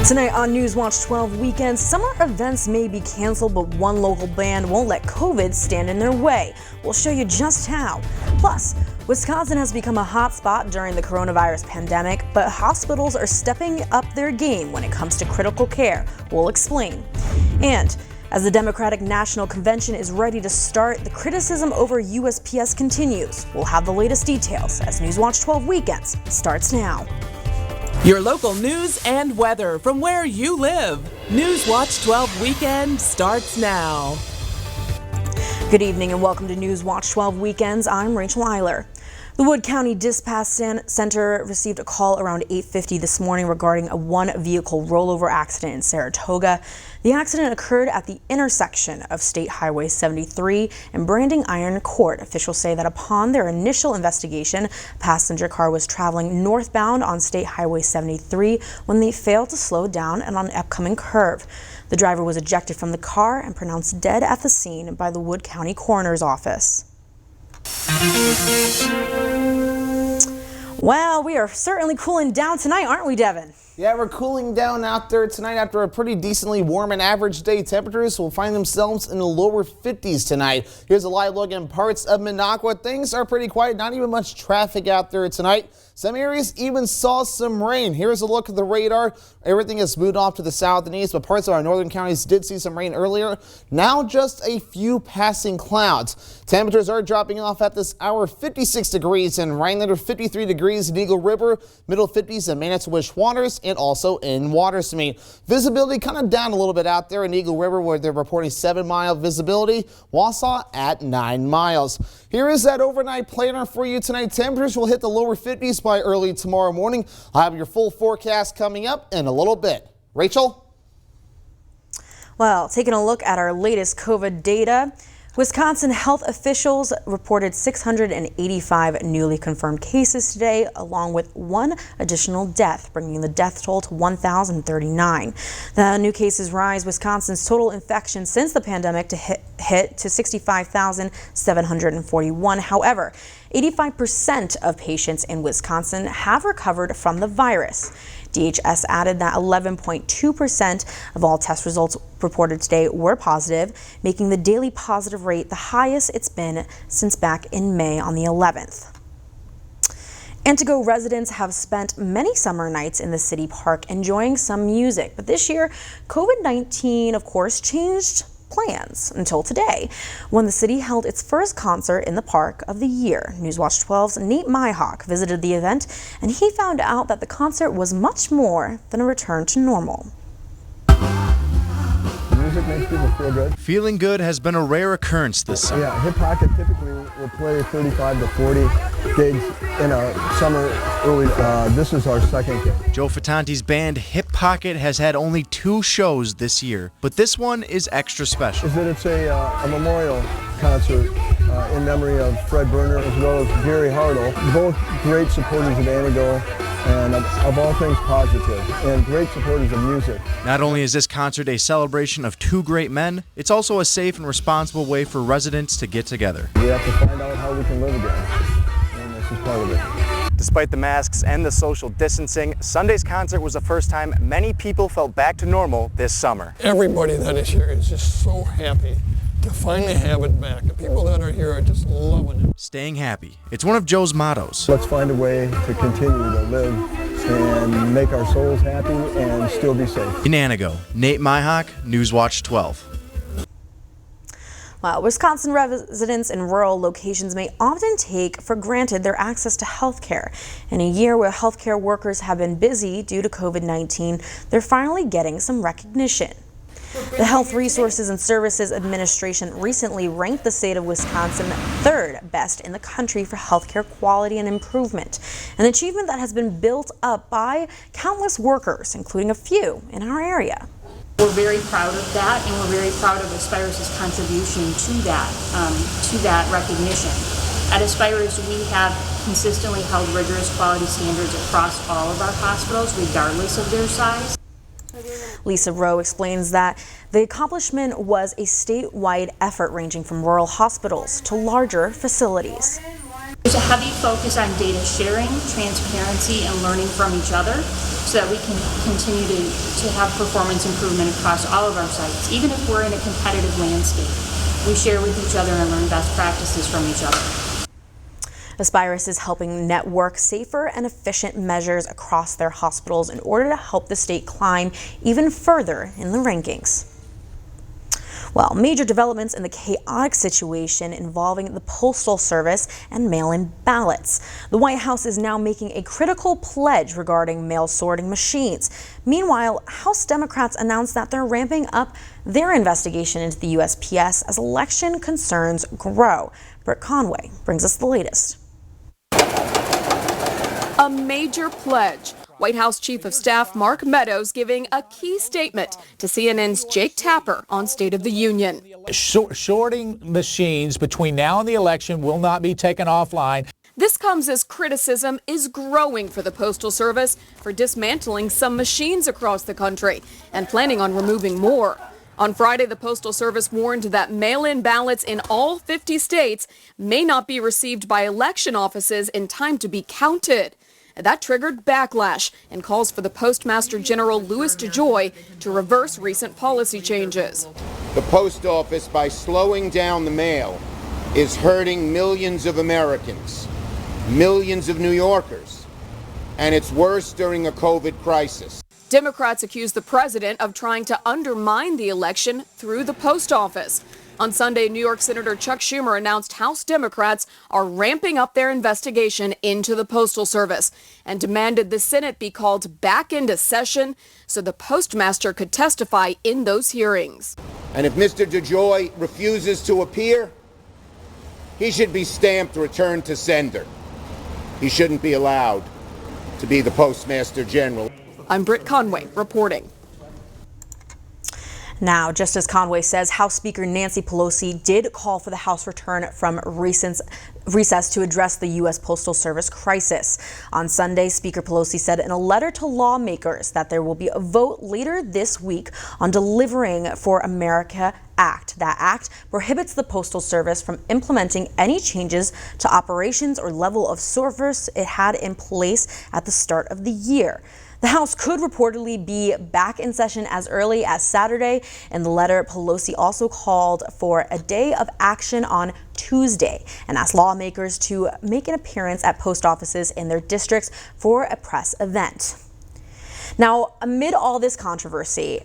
Tonight on Newswatch 12 Weekends, summer events may be canceled, but one local band won't let COVID stand in their way. We'll show you just how. Plus, Wisconsin has become a hot spot during the coronavirus pandemic, but hospitals are stepping up their game when it comes to critical care. We'll explain. And as the Democratic National Convention is ready to start, the criticism over USPS continues. We'll have the latest details as Newswatch 12 Weekends starts now. Your local news and weather from where you live. Newswatch 12 Weekend starts now. Good evening and welcome to Newswatch 12 Weekends. I'm Rachel Eiler. The Wood County Dispatch Center received a call around 8:50 this morning regarding a one-vehicle rollover accident in Saratoga. The accident occurred at the intersection of State Highway 73 and Branding Iron Court. Officials say that upon their initial investigation, a passenger car was traveling northbound on State Highway 73 when they failed to slow down and on an upcoming curve. The driver was ejected from the car and pronounced dead at the scene by the Wood County Coroner's Office. Well, we are certainly cooling down tonight, aren't we, Devin? Yeah, we're cooling down out there tonight after a pretty decently warm and average day. Temperatures will find themselves in the lower 50s tonight. Here's a live look in parts of Minocqua. Things are pretty quiet, not even much traffic out there tonight. Some areas even saw some rain. Here's a look at the radar. Everything is moved off to the south and east, but parts of our northern counties did see some rain earlier. Now just a few passing clouds. Temperatures are dropping off at this hour. 56 degrees in Rhinelander, 53 degrees in Eagle River, middle 50s in Manitowish Waters, and also in Watersmeet. Visibility kind of down a little bit out there in Eagle River, where they're reporting 7-mile visibility. Wausau at 9 miles. Here is that overnight planner for you tonight. Temperatures will hit the lower 50s by early tomorrow morning. I'll have your full forecast coming up in a little bit. Rachel? Well, taking a look at our latest COVID data, Wisconsin health officials reported 685 newly confirmed cases today, along with one additional death, bringing the death toll to 1,039. The new cases rise Wisconsin's total infections since the pandemic to hit to 65,741. However, 85% of patients in Wisconsin have recovered from the virus. DHS added that 11.2% of all test results reported today were positive, making the daily positive rate the highest it's been since back in May on the 11th. Antigo residents have spent many summer nights in the city park enjoying some music, but this year, COVID-19, of course, changed plans until today, when the city held its first concert in the park of the year. Newswatch 12's Nate Myhawk visited the event, and he found out that the concert was much more than a return to normal. Music makes people feel good. Feeling good has been a rare occurrence this summer. Yeah, Hip Pocket typically will play 35 to 40 gigs in a summer early. This is our second gig. Joe Fattanti's band Hip Pocket has had only 2 shows this year, but this one is extra special. Is that it's a memorial concert in memory of Fred Berner as well as Gary Hartle, both great supporters of Antigo and of all things positive, and great supporters of music. Not only is this concert a celebration of 2 great men, it's also a safe and responsible way for residents to get together. We have to find out how we can live again, and this is part of it. Despite the masks and the social distancing, Sunday's concert was the first time many people felt back to normal this summer. Everybody that is here is just so happy to finally have it back. The people that are here are just loving it. Staying happy. It's one of Joe's mottos. Let's find a way to continue to live and make our souls happy and still be safe. In Antigo, Nate Myhawk, Newswatch 12. Well, Wisconsin residents in rural locations may often take for granted their access to health care. In a year where healthcare workers have been busy due to COVID-19, they're finally getting some recognition. The Health Resources and Services Administration recently ranked the state of Wisconsin 3rd best in the country for healthcare quality and improvement, an achievement that has been built up by countless workers, including a few in our area. We're very proud of that, and we're very proud of Aspirus' contribution to that recognition. At Aspirus, we have consistently held rigorous quality standards across all of our hospitals, regardless of their size. Lisa Rowe explains that the accomplishment was a statewide effort ranging from rural hospitals to larger facilities. There's a heavy focus on data sharing, transparency, and learning from each other so that we can continue to have performance improvement across all of our sites. Even if we're in a competitive landscape, we share with each other and learn best practices from each other. Aspirus is helping network safer and efficient measures across their hospitals in order to help the state climb even further in the rankings. Well, major developments in the chaotic situation involving the Postal Service and mail-in ballots. The White House is now making a critical pledge regarding mail sorting machines. Meanwhile, House Democrats announced that they're ramping up their investigation into the USPS as election concerns grow. Britt Conway brings us the latest. A major pledge. White House Chief of Staff Mark Meadows giving a key statement to CNN's Jake Tapper on State of the Union. Shorting machines between now and the election will not be taken offline. This comes as criticism is growing for the Postal Service for dismantling some machines across the country and planning on removing more. On Friday, the Postal Service warned that mail-in ballots in all 50 states may not be received by election offices in time to be counted. That triggered backlash and calls for the Postmaster General Louis DeJoy to reverse recent policy changes. The Post Office, by slowing down the mail, is hurting millions of Americans, millions of New Yorkers, and it's worse during a COVID crisis. Democrats accuse the president of trying to undermine the election through the post office. On Sunday, New York Senator Chuck Schumer announced House Democrats are ramping up their investigation into the Postal Service and demanded the Senate be called back into session so the postmaster could testify in those hearings. And if Mr. DeJoy refuses to appear, he should be stamped return to sender. He shouldn't be allowed to be the Postmaster General. I'm Britt Conway reporting. Now, just as Conway says, House Speaker Nancy Pelosi did call for the House return from recess to address the U.S. Postal Service crisis. On Sunday, Speaker Pelosi said in a letter to lawmakers that there will be a vote later this week on Delivering for America Act. That act prohibits the Postal Service from implementing any changes to operations or level of service it had in place at the start of the year. The House could reportedly be back in session as early as Saturday. In the letter, Pelosi also called for a day of action on Tuesday and asked lawmakers to make an appearance at post offices in their districts for a press event. Now, amid all this controversy,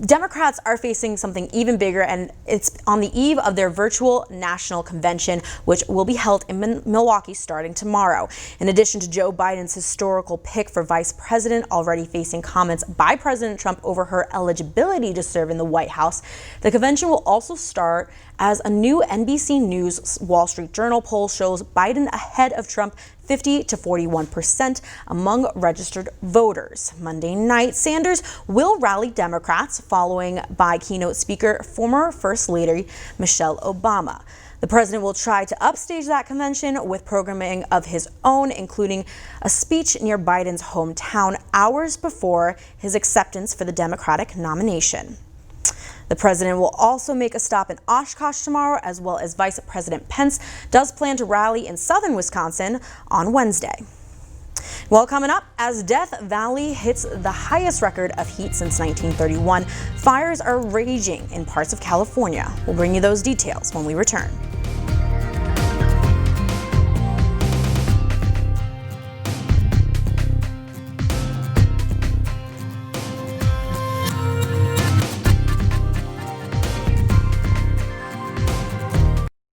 Democrats are facing something even bigger, and it's on the eve of their virtual national convention, which will be held in Milwaukee starting tomorrow. In addition to Joe Biden's historical pick for vice president already facing comments by President Trump over her eligibility to serve in the White House, the convention will also start as a new NBC News Wall Street Journal poll shows Biden ahead of Trump 50 to 41% among registered voters. Monday night, Sanders will rally Democrats, following by keynote speaker, former First Lady Michelle Obama. The president will try to upstage that convention with programming of his own, including a speech near Biden's hometown hours before his acceptance for the Democratic nomination. The president will also make a stop in Oshkosh tomorrow, as well as Vice President Pence does plan to rally in southern Wisconsin on Wednesday. Well, coming up, as Death Valley hits the highest record of heat since 1931, fires are raging in parts of California. We'll bring you those details when we return.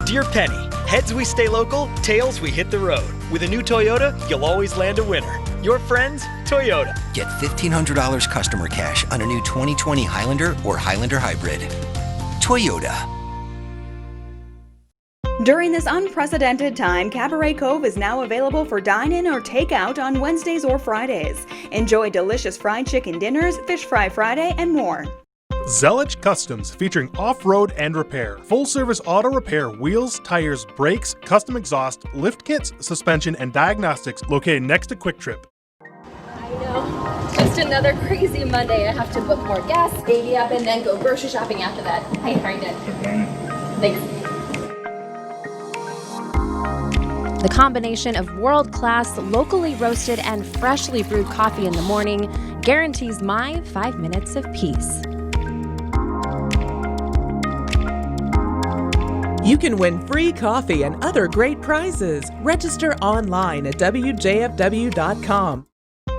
Dear Penny, heads we stay local, tails we hit the road. With a new Toyota, you'll always land a winner. Your friends, Toyota. Get $1,500 customer cash on a new 2020 Highlander or Highlander Hybrid. Toyota. During this unprecedented time, Cabaret Cove is now available for dine-in or takeout on Wednesdays or Fridays. Enjoy delicious fried chicken dinners, fish fry Friday, and more. Zelich Customs, featuring off-road and repair. Full-service auto repair, wheels, tires, brakes, custom exhaust, lift kits, suspension, and diagnostics, located next to Quick Trip. I know. Just another crazy Monday. I have to book more gas, baby up, and then go grocery shopping after that. Hi, how are you doing? Thanks. The combination of world-class, locally roasted and freshly brewed coffee in the morning guarantees my 5 minutes of peace. You can win free coffee and other great prizes. Register online at WJFW.com.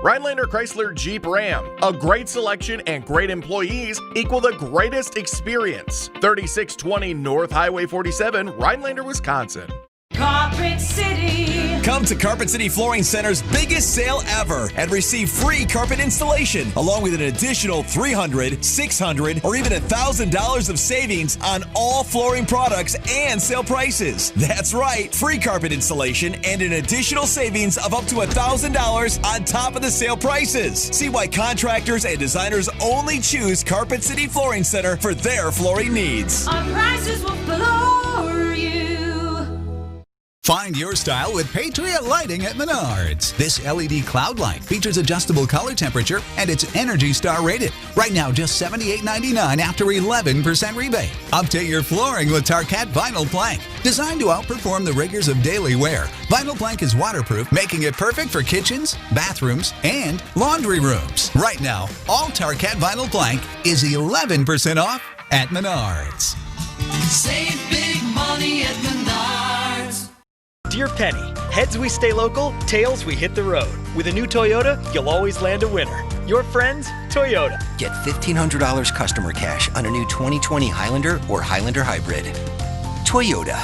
Rhinelander Chrysler Jeep Ram. A great selection and great employees equal the greatest experience. 3620 North Highway 47, Rhinelander, Wisconsin. Carpet City. Come to Carpet City Flooring Center's biggest sale ever and receive free carpet installation along with an additional $300, $600, or even $1,000 of savings on all flooring products and sale prices. That's right, free carpet installation and an additional savings of up to $1,000 on top of the sale prices. See why contractors and designers only choose Carpet City Flooring Center for their flooring needs. Our prices will floor you. Find your style with Patriot Lighting at Menards. This LED cloud light features adjustable color temperature and it's Energy Star rated. Right now, just $78.99 after 11% rebate. Update your flooring with Tarkat Vinyl Plank. Designed to outperform the rigors of daily wear, Vinyl Plank is waterproof, making it perfect for kitchens, bathrooms, and laundry rooms. Right now, all Tarkat Vinyl Plank is 11% off at Menards. Save big money at Menards. Dear Penny, heads we stay local, tails we hit the road. With a new Toyota, you'll always land a winner. Your friends, Toyota. Get $1,500 customer cash on a new 2020 Highlander or Highlander Hybrid. Toyota.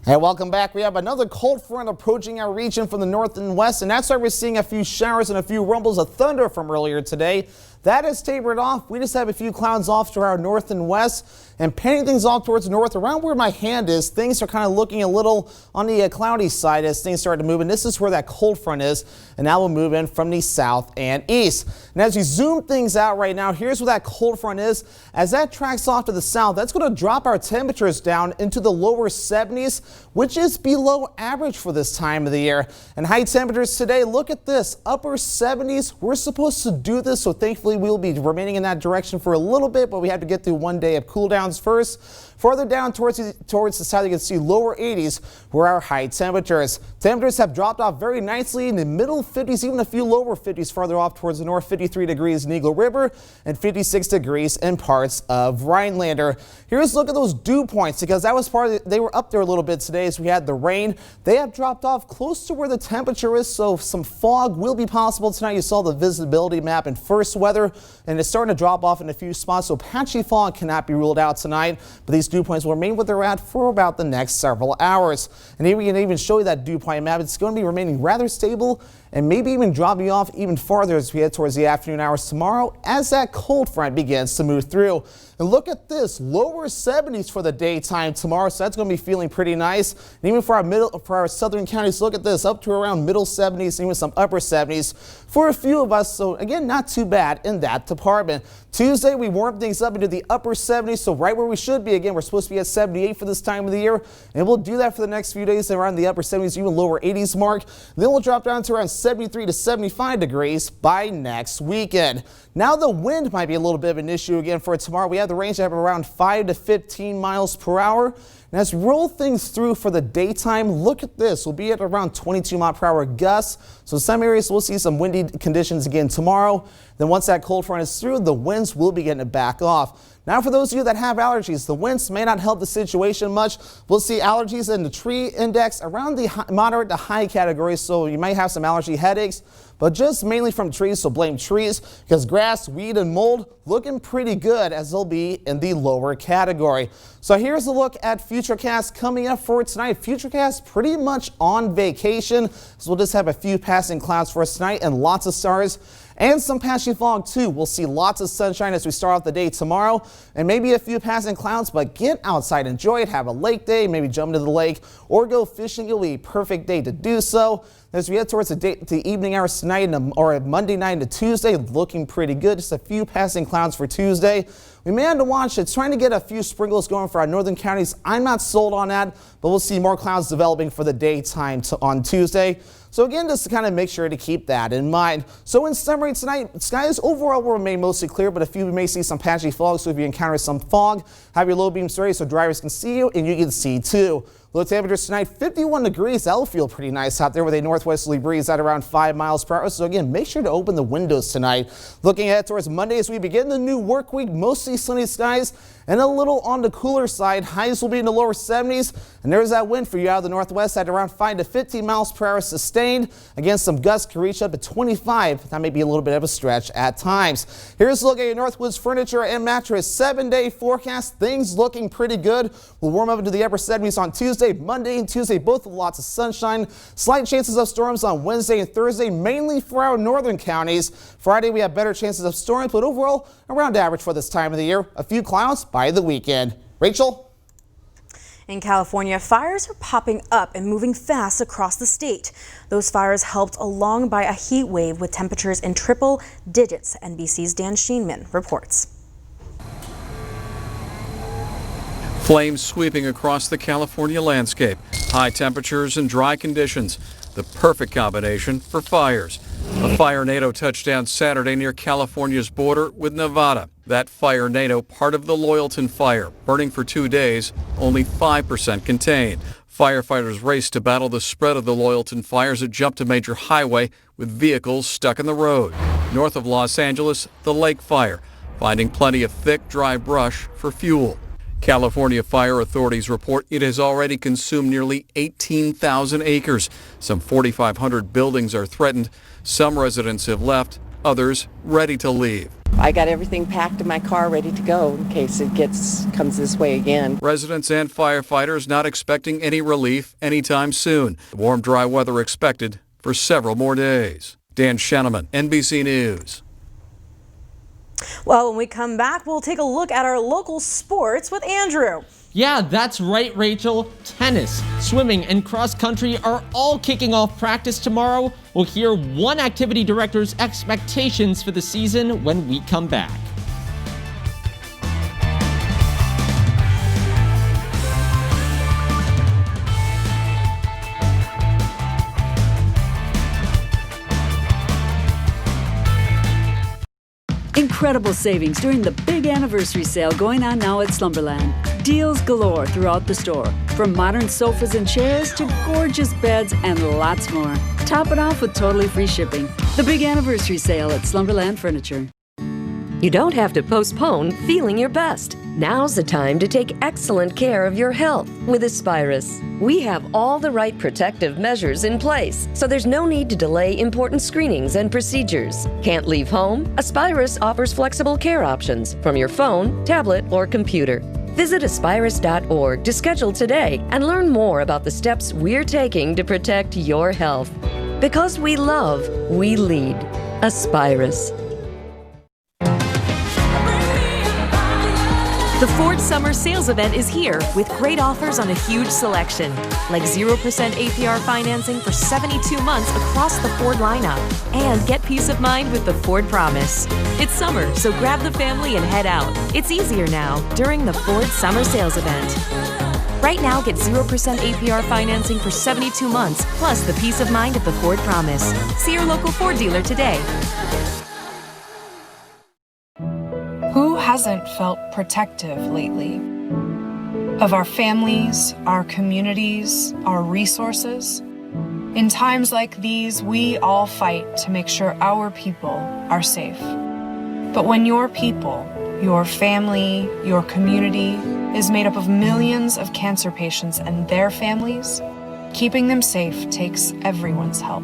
Hey, welcome back. We have another cold front approaching our region from the north and west, and that's why we're seeing a few showers and a few rumbles of thunder from earlier today. That has tapered off. We just have a few clouds off to our north and west, and painting things off towards the north. Around where my hand is, things are kind of looking a little on the cloudy side as things start to move, and this is where that cold front is, and that will move in from the south and east. And as we zoom things out right now, here's where that cold front is. As that tracks off to the south, that's going to drop our temperatures down into the lower 70s, which is below average for this time of the year. And high temperatures today, look at this, upper 70s. We're supposed to do this, so thankfully we'll be remaining in that direction for a little bit, but we have to get through one day of cool downs first. Farther down towards the south, you can see lower 80s where our high temperatures. Temperatures have dropped off very nicely in the middle 50s, even a few lower 50s farther off towards the north, 53 degrees in Eagle River and 56 degrees in parts of Rhinelander. Here's a look at those dew points, because that was they were up there a little bit today as we had the rain. They have dropped off close to where the temperature is, so some fog will be possible tonight. You saw the visibility map in first weather, and it's starting to drop off in a few spots, so patchy fog cannot be ruled out tonight, but these dew points will remain what they're at for about the next several hours. And here we can even show you that dew point map. It's going to be remaining rather stable and maybe even dropping off even farther as we head towards the afternoon hours tomorrow as that cold front begins to move through. And look at this, lower 70s for the daytime tomorrow, so that's going to be feeling pretty nice. And even for our southern counties, look at this, up to around middle 70s, even some upper 70s for a few of us. So again, not too bad in that department. Tuesday, we warm things up into the upper 70s, so right where we should be. Again, we're supposed to be at 78 for this time of the year, and we'll do that for the next few days around the upper 70s, even lower 80s mark. Then we'll drop down to around 73 to 75 degrees by next weekend. Now the wind might be a little bit of an issue again for tomorrow. We have the range of around 5 to 15 miles per hour. And as we roll things through for the daytime, look at this. We'll be at around 22 mile per hour gusts. So some areas we'll see some windy conditions again tomorrow. Then once that cold front is through, the winds will begin to back off. Now for those of you that have allergies, the winds may not help the situation much. We'll see allergies in the tree index around the moderate to high category, so you might have some allergy headaches, but just mainly from trees, so blame trees, because grass, weed, and mold looking pretty good as they'll be in the lower category. So here's a look at Futurecast coming up for tonight. Futurecast pretty much on vacation, so we'll just have a few passing clouds for us tonight and lots of stars. And some patchy fog too. We'll see lots of sunshine as we start off the day tomorrow, and maybe a few passing clouds, but get outside, enjoy it, have a lake day, maybe jump into the lake or go fishing. It'll be a perfect day to do so. As we head towards the evening hours tonight or Monday night to Tuesday, looking pretty good. Just a few passing clouds for Tuesday. We may have to watch it, trying to get a few sprinkles going for our northern counties. I'm not sold on that, but we'll see more clouds developing for the daytime on Tuesday. So again, just to kind of make sure to keep that in mind. So in summary tonight, skies overall will remain mostly clear, but you may see some patchy fog. So if you encounter some fog, have your low beams ready so drivers can see you and you can see too. Low temperatures tonight, 51 degrees. That'll feel pretty nice out there with a northwesterly breeze at around 5 miles per hour. So again, make sure to open the windows tonight. Looking ahead towards Monday as we begin the new work week, mostly sunny skies and a little on the cooler side. Highs will be in the lower 70s. And there's that wind for you out of the northwest at around 5 to 15 miles per hour sustained. Again, some gusts can reach up to 25. That may be a little bit of a stretch at times. Here's a look at your Northwoods furniture and mattress 7-day forecast. Things looking pretty good. We'll warm up into the upper 70s on Tuesday. Monday and Tuesday, both with lots of sunshine. Slight chances of storms on Wednesday and Thursday, mainly for our northern counties. Friday, we have better chances of storms, but overall, around average for this time of the year. A few clouds by the weekend. Rachel? In California, fires are popping up and moving fast across the state. Those fires helped along by a heat wave with temperatures in triple digits. NBC's Dan Sheenman reports. Flames sweeping across the California landscape. High temperatures and dry conditions. The perfect combination for fires. A fire-nado touchdown Saturday near California's border with Nevada. That fire-nado, part of the Loyalton fire, burning for 2 days, only 5% contained. Firefighters raced to battle the spread of the Loyalton fire as it jumped a major highway with vehicles stuck in the road. North of Los Angeles, the Lake Fire, finding plenty of thick, dry brush for fuel. California fire authorities report it has already consumed nearly 18,000 acres. Some 4,500 buildings are threatened. Some residents have left, others ready to leave. I got everything packed in my car ready to go in case it comes this way again. Residents and firefighters not expecting any relief anytime soon. Warm, dry weather expected for several more days. Dan Sheneman, NBC News. Well, when we come back, we'll take a look at our local sports with Andrew. Yeah, that's right, Rachel. Tennis, swimming, and cross country are all kicking off practice tomorrow. We'll hear one activity director's expectations for the season when we come back. Incredible savings during the big anniversary sale going on now at Slumberland. Deals galore throughout the store, from modern sofas and chairs to gorgeous beds and lots more. Top it off with totally free shipping. The big anniversary sale at Slumberland Furniture. You don't have to postpone feeling your best. Now's the time to take excellent care of your health with Aspirus. We have all the right protective measures in place, so there's no need to delay important screenings and procedures. Can't leave home? Aspirus offers flexible care options from your phone, tablet, or computer. Visit aspirus.org to schedule today and learn more about the steps we're taking to protect your health. Because we love, we lead. Aspirus. The Ford Summer Sales Event is here with great offers on a huge selection, like 0% APR financing for 72 months across the Ford lineup. And get peace of mind with the Ford Promise. It's summer, so grab the family and head out. It's easier now during the Ford Summer Sales Event. Right now, get 0% APR financing for 72 months, plus the peace of mind of the Ford Promise. See your local Ford dealer today. Who hasn't felt protective lately? Of our families, our communities, our resources? In times like these, we all fight to make sure our people are safe. But when your people, your family, your community is made up of millions of cancer patients and their families, keeping them safe takes everyone's help.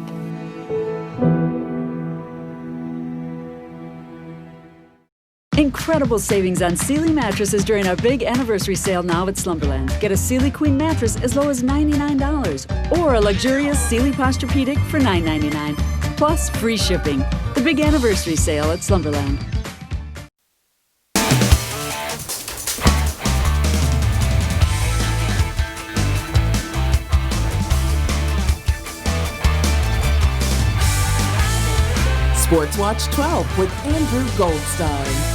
Incredible savings on Sealy mattresses during our big anniversary sale now at Slumberland. Get a Sealy Queen mattress as low as $99 or a luxurious Sealy Posturepedic for $9.99. Plus free shipping. The big anniversary sale at Slumberland. Sports Watch 12 with Andrew Goldstein.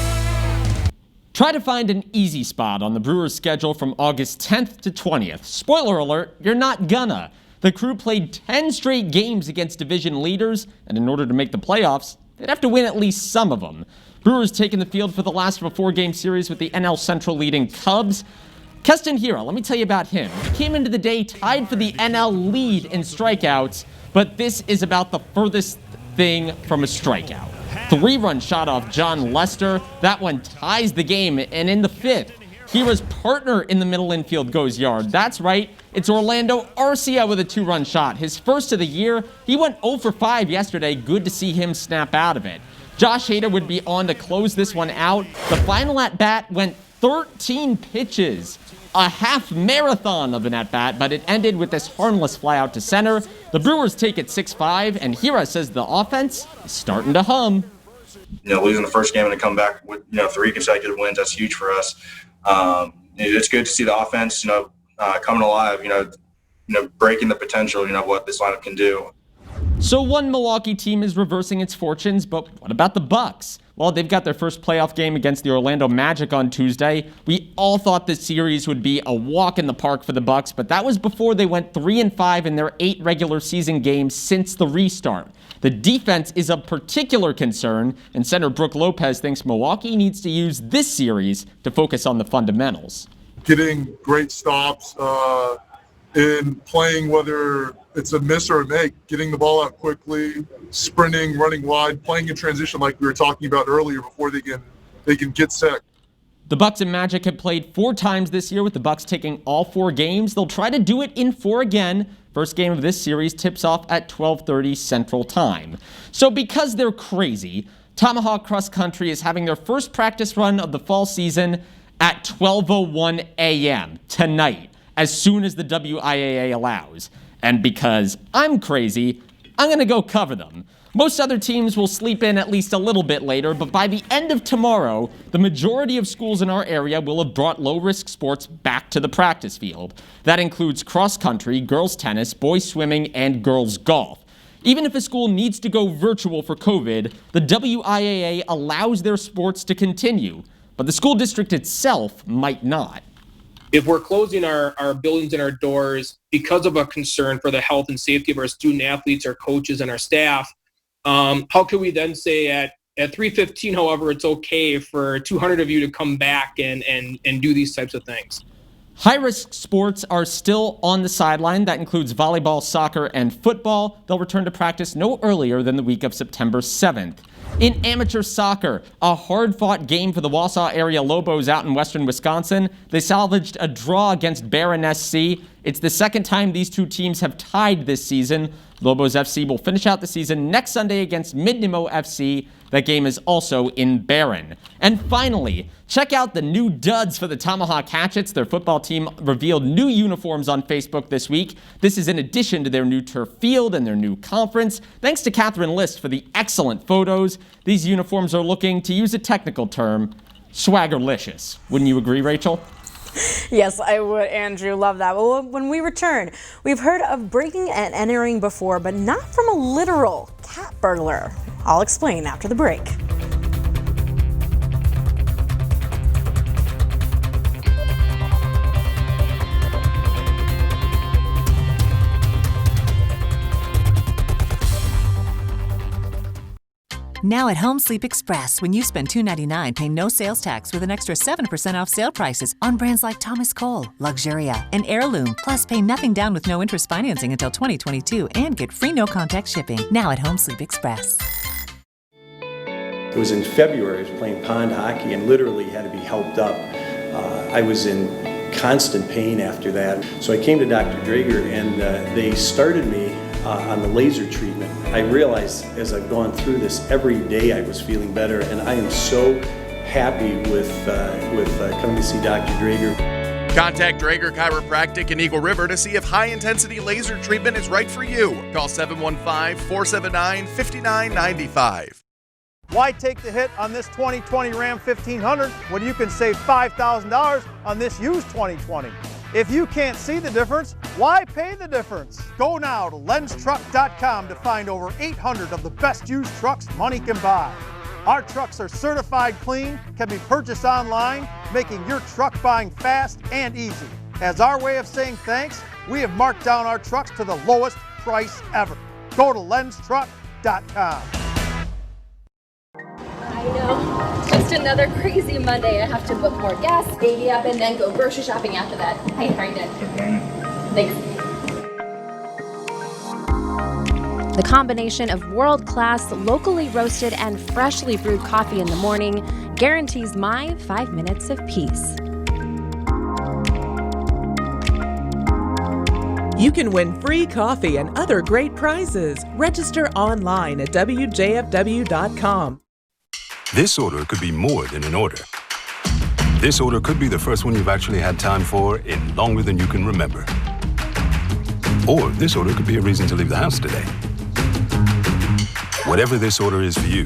Try to find an easy spot on the Brewers' schedule from August 10th to 20th. Spoiler alert, you're not gonna. The Crew played 10 straight games against division leaders, and in order to make the playoffs, they'd have to win at least some of them. Brewers taking the field for the last of a 4-game series with the NL Central leading Cubs. Keston Hiura, let me tell you about him. He came into the day tied for the NL lead in strikeouts, but this is about the furthest thing from a strikeout. 3-run shot off John Lester. That one ties the game, and in the 5th, Hiura's partner in the middle infield goes yard. That's right, it's Orlando Arcia with a 2-run shot. His first of the year. He went 0 for 5 yesterday. Good to see him snap out of it. Josh Hader would be on to close this one out. The final at-bat went 13 pitches. A half marathon of an at-bat, but it ended with this harmless fly out to center. The Brewers take it 6-5, and Hiura says the offense is starting to hum. Losing the first game and to come back with 3 consecutive wins, that's huge for us. It's good to see the offense, coming alive, breaking the potential, what this lineup can do. So one Milwaukee team is reversing its fortunes, but what about the Bucks? Well, they've got their first playoff game against the Orlando Magic on Tuesday. We all thought this series would be a walk in the park for the Bucks, but that was before they went 3-5 in their 8 regular season games since the restart. The defense is of particular concern, and center Brook Lopez thinks Milwaukee needs to use this series to focus on the fundamentals. Getting great stops in playing, whether it's a miss or a make, getting the ball out quickly, sprinting, running wide, playing in transition like we were talking about earlier before they can get set. The Bucks and Magic have played 4 times this year, with the Bucks taking all 4 games. They'll try to do it in 4 again. First game of this series tips off at 12:30 Central Time. So because they're crazy, Tomahawk Cross Country is having their first practice run of the fall season at 12:01 a.m. tonight, as soon as the WIAA allows. And because I'm crazy, I'm going to go cover them. Most other teams will sleep in at least a little bit later, but by the end of tomorrow, the majority of schools in our area will have brought low-risk sports back to the practice field. That includes cross country, girls tennis, boys swimming, and girls golf. Even if a school needs to go virtual for COVID, the WIAA allows their sports to continue, but the school district itself might not. If we're closing our buildings and our doors because of a concern for the health and safety of our student athletes, our coaches, and our staff, how can we then say at 3:15, however, it's okay for 200 of you to come back and do these types of things? High-risk sports are still on the sideline. That includes volleyball, soccer, and football. They'll return to practice no earlier than the week of September 7th. In amateur soccer, a hard-fought game for the Wausau area Lobos out in western Wisconsin. They salvaged a draw against Barron SC. It's the second time these two teams have tied this season. Lobos FC will finish out the season next Sunday against Midnemo FC. That game is also in Barron. And finally, check out the new duds for the Tomahawk Hatchets. Their football team revealed new uniforms on Facebook this week. This is in addition to their new turf field and their new conference. Thanks to Catherine List for the excellent photos. These uniforms are looking, to use a technical term, swaggerlicious. Wouldn't you agree, Rachel? Yes, I would, Andrew. Love that. Well, when we return, we've heard of breaking and entering before, but not from a literal cat burglar. I'll explain after the break. Now at Home Sleep Express, when you spend $2.99, pay no sales tax with an extra 7% off sale prices on brands like Thomas Cole, Luxuria, and Heirloom. Plus, pay nothing down with no interest financing until 2022 and get free no-contact shipping. Now at Home Sleep Express. It was in February. I was playing pond hockey and literally had to be helped up. I was in constant pain after that. So I came to Dr. Drager and they started me on the laser treatment. I realized as I've gone through this, every day I was feeling better, and I am so happy with coming to see Dr. Drager. Contact Drager Chiropractic in Eagle River to see if high-intensity laser treatment is right for you. Call 715-479-5995. Why take the hit on this 2020 Ram 1500 when you can save $5,000 on this used 2020? If you can't see the difference, why pay the difference? Go now to lenstruck.com to find over 800 of the best used trucks money can buy. Our trucks are certified clean, can be purchased online, making your truck buying fast and easy. As our way of saying thanks, we have marked down our trucks to the lowest price ever. Go to lenstruck.com. I know. Just another crazy Monday. I have to book more gas, baby up, and then go grocery shopping after that. Hey, how are you doing? Thanks. The combination of world-class, locally roasted, and freshly brewed coffee in the morning guarantees my 5 minutes of peace. You can win free coffee and other great prizes. Register online at WJFW.com. This order could be more than an order. This order could be the first one you've actually had time for in longer than you can remember. Or this order could be a reason to leave the house today. Whatever this order is for you,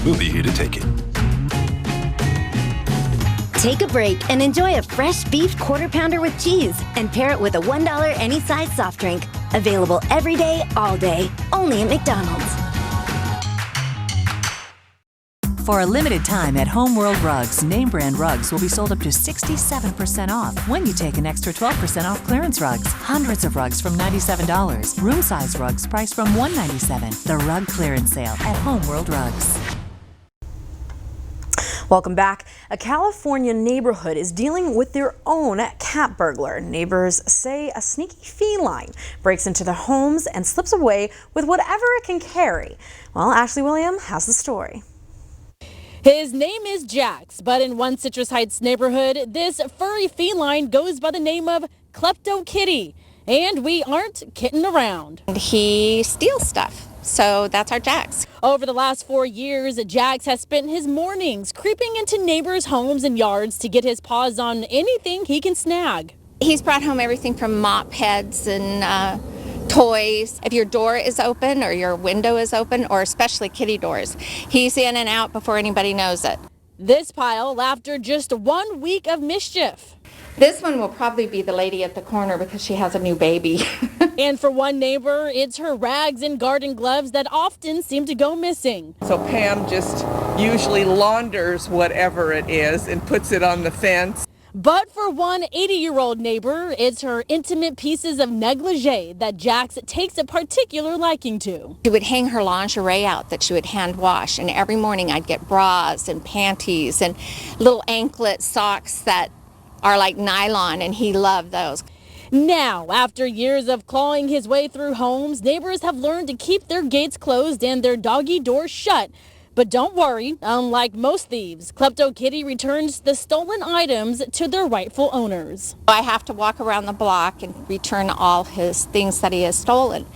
we'll be here to take it. Take a break and enjoy a fresh beef quarter pounder with cheese and pair it with a $1 any size soft drink. Available every day, all day, only at McDonald's. For a limited time at Home World Rugs, name brand rugs will be sold up to 67% off when you take an extra 12% off clearance rugs. Hundreds of rugs from $97. Room size rugs priced from $197. The rug clearance sale at Home World Rugs. Welcome back. A California neighborhood is dealing with their own cat burglar. Neighbors say a sneaky feline breaks into their homes and slips away with whatever it can carry. Well, Ashley William has the story. His name is Jax, but in one Citrus Heights neighborhood, this furry feline goes by the name of Klepto Kitty. And we aren't kidding around. He steals stuff, so that's our Jax. Over the last 4 years, Jax has spent his mornings creeping into neighbors' homes and yards to get his paws on anything he can snag. He's brought home everything from mop heads and toys. If your door is open or your window is open, or especially kitty doors, he's in and out before anybody knows it. This pile after just 1 week of mischief. This one will probably be the lady at the corner because she has a new baby. And for one neighbor, it's her rags and garden gloves that often seem to go missing. So Pam just usually launders whatever it is and puts it on the fence. But for one 80-year-old neighbor, it's her intimate pieces of negligee that Jax takes a particular liking to. She would hang her lingerie out that she would hand wash, and every morning I'd get bras and panties and little anklet socks that are like nylon, and he loved those. Now, after years of clawing his way through homes, neighbors have learned to keep their gates closed and their doggy doors shut. But don't worry, unlike most thieves, Klepto Kitty returns the stolen items to their rightful owners. I have to walk around the block and return all his things that he has stolen.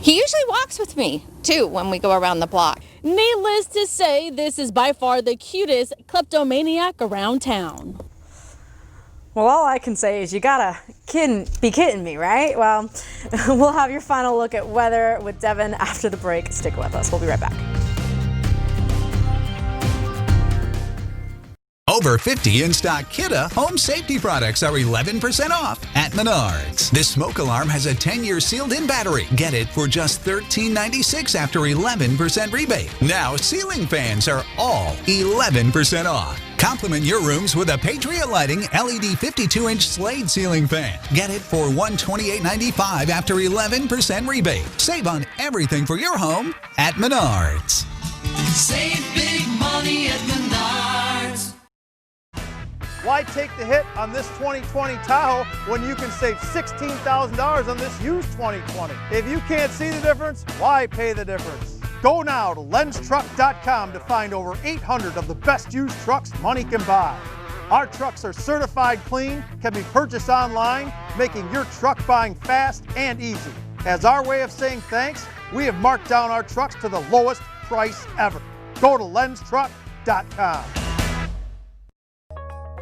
He usually walks with me, too, when we go around the block. Needless to say, this is by far the cutest kleptomaniac around town. Well, all I can say is you gotta be kidding me, right? Well, we'll have your final look at weather with Devin after the break. Stick with us. We'll be right back. Over 50 in-stock Kidde home safety products are 11% off at Menards. This smoke alarm has a 10-year sealed-in battery. Get it for just $13.96 after 11% rebate. Now ceiling fans are all 11% off. Complement your rooms with a Patriot Lighting LED 52-inch Slade ceiling fan. Get it for $128.95 after 11% rebate. Save on everything for your home at Menards. Save big money at Menards. Why take the hit on this 2020 Tahoe when you can save $16,000 on this used 2020? If you can't see the difference, why pay the difference? Go now to lenstruck.com to find over 800 of the best used trucks money can buy. Our trucks are certified clean, can be purchased online, making your truck buying fast and easy. As our way of saying thanks, we have marked down our trucks to the lowest price ever. Go to lenstruck.com.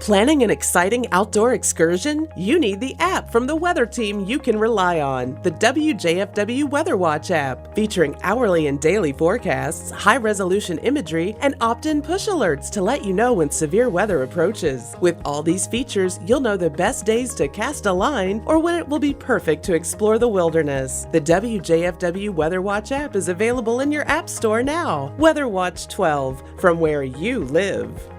Planning an exciting outdoor excursion? You need the app from the weather team you can rely on, the WJFW Weather Watch app, featuring hourly and daily forecasts, high-resolution imagery, and opt-in push alerts to let you know when severe weather approaches. With all these features, you'll know the best days to cast a line or when it will be perfect to explore the wilderness. The WJFW Weather Watch app is available in your app store now. Weather Watch 12, from where you live.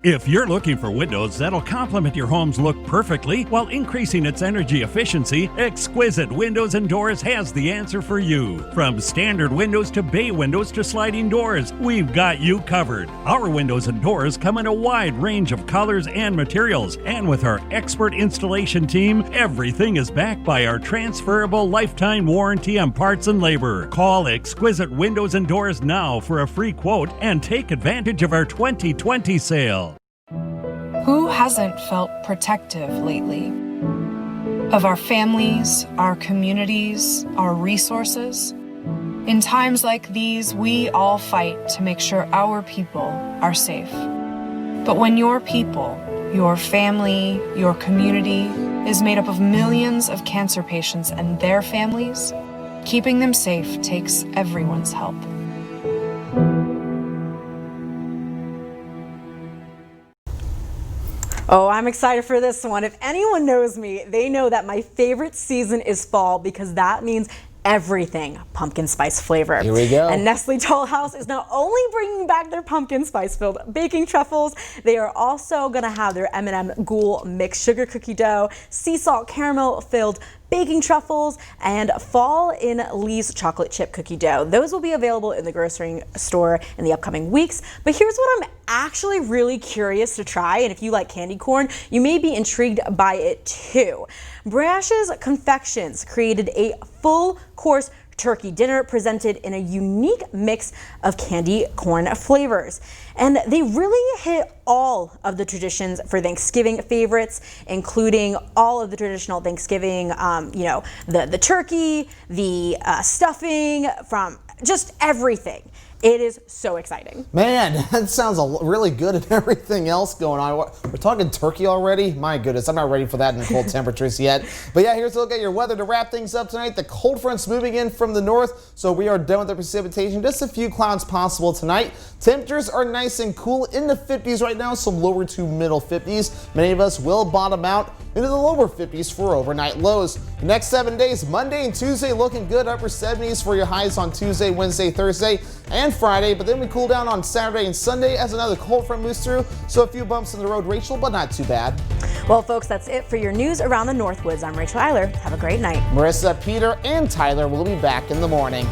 If you're looking for windows that'll complement your home's look perfectly while increasing its energy efficiency, Exquisite Windows and Doors has the answer for you. From standard windows to bay windows to sliding doors, we've got you covered. Our windows and doors come in a wide range of colors and materials, and with our expert installation team, everything is backed by our transferable lifetime warranty on parts and labor. Call Exquisite Windows and Doors now for a free quote and take advantage of our 2020 sale. Who hasn't felt protective lately? Of our families, our communities, our resources? In times like these, we all fight to make sure our people are safe. But when your people, your family, your community is made up of millions of cancer patients and their families, keeping them safe takes everyone's help. Oh, I'm excited for this one. If anyone knows me, they know that my favorite season is fall because that means everything pumpkin spice flavor. Here we go. And Nestle Toll House is not only bringing back their pumpkin spice filled baking truffles, they are also going to have their M&M Ghoul mixed sugar cookie dough, sea salt caramel filled baking truffles, and fall in Lee's chocolate chip cookie dough. Those will be available in the grocery store in the upcoming weeks. But here's what I'm actually really curious to try, and if you like candy corn, you may be intrigued by it too. Brash's Confections created a full course turkey dinner presented in a unique mix of candy corn flavors. And they really hit all of the traditions for Thanksgiving favorites, including all of the traditional Thanksgiving, the turkey, the stuffing, from just everything. It is so exciting. Man, that sounds really good and everything else going on. We're talking turkey already? My goodness, I'm not ready for that in the cold temperatures yet. But yeah, here's a look at your weather to wrap things up tonight. The cold front's moving in from the north, so we are done with the precipitation. Just a few clouds possible tonight. Temperatures are nice and cool in the 50s right now, some lower to middle 50s. Many of us will bottom out into the lower 50s for overnight lows. The next 7 days, Monday and Tuesday looking good, upper 70s for your highs on Tuesday, Wednesday, Thursday, and Friday, but then we cool down on Saturday and Sunday as another cold front moves through, so a few bumps in the road, Rachel, but not too bad. Well, folks, that's it for your news around the Northwoods. I'm Rachel Eiler. Have a great night. Marissa, Peter, and Tyler will be back in the morning.